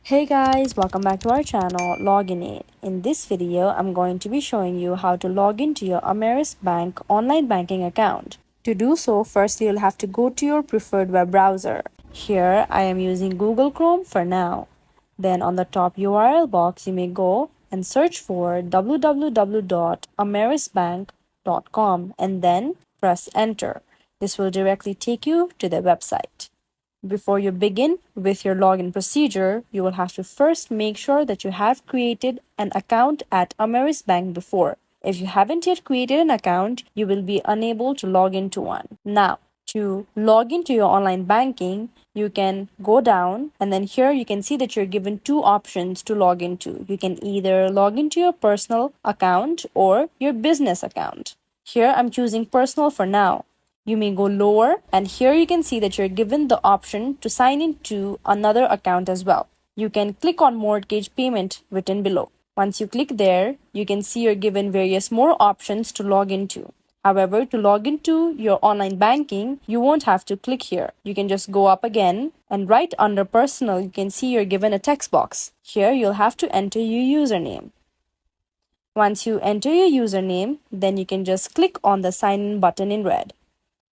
Hey guys, welcome back to our channel Login Aid. In this video, I'm going to be showing you how to log into your Ameris Bank online banking account. To do so, first you'll have to go to your preferred web browser. Here, I am using Google Chrome for now. Then on the top URL box, you may go and search for www.amerisbank.com and then press enter. This will directly take you to the website. Before you begin with your login procedure, you will have to first make sure that you have created an account at Ameris Bank before. If you haven't yet created an account, you will be unable to log into one. Now, to log into your online banking, you can go down and then here you can see that you're given two options to log into. You can either log into your personal account or your business account. Here I'm choosing personal for now. You may go lower and here you can see that you're given the option to sign into another account as well. You can click on mortgage payment written below. Once you click there, you can see you're given various more options to log into. However, to log into your online banking, you won't have to click here. You can just go up again and right under personal, you can see you're given a text box. Here, you'll have to enter your username. Once you enter your username, then you can just click on the sign in button in red.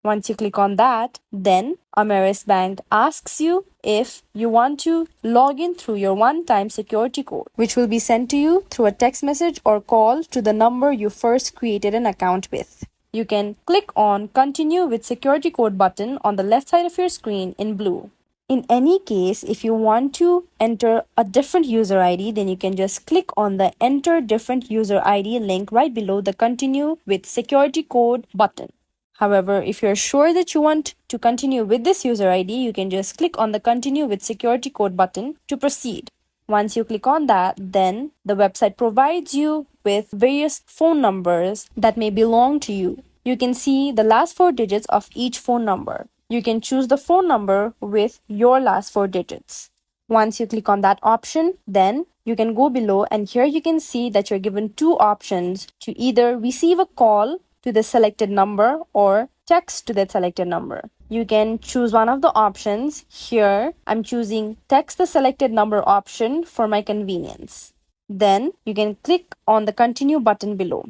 Once you click on that, then Ameris Bank asks you if you want to log in through your one-time security code, which will be sent to you through a text message or call to the number you first created an account with. You can click on Continue with Security Code button on the left side of your screen in blue. In any case, if you want to enter a different user ID, then you can just click on the Enter Different User ID link right below the Continue with Security Code button. However, if you're sure that you want to continue with this user ID, you can just click on the Continue with Security Code button to proceed. Once you click on that, then the website provides you with various phone numbers that may belong to you. You can see the last four digits of each phone number. You can choose the phone number with your last four digits. Once you click on that option, then you can go below and here you can see that you're given two options to either receive a call to the selected number or text to that selected number. You can choose one of the options. Here, I'm choosing text the selected number option for my convenience. Then you can click on the continue button below.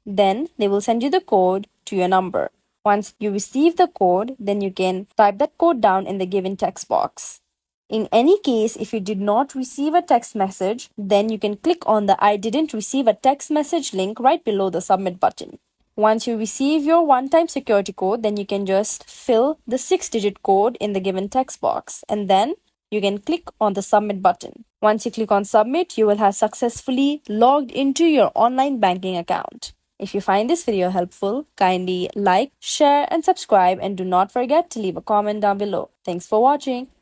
Then they will send you the code to your number. Once you receive the code, then you can type that code down in the given text box. In any case, if you did not receive a text message, then you can click on the I didn't receive a text message link right below the submit button. Once you receive your one-time security code, then you can just fill the 6-digit code in the given text box and then you can click on the submit button. Once you click on submit, you will have successfully logged into your online banking account. If you find this video helpful, kindly like, share and subscribe and do not forget to leave a comment down below. Thanks for watching.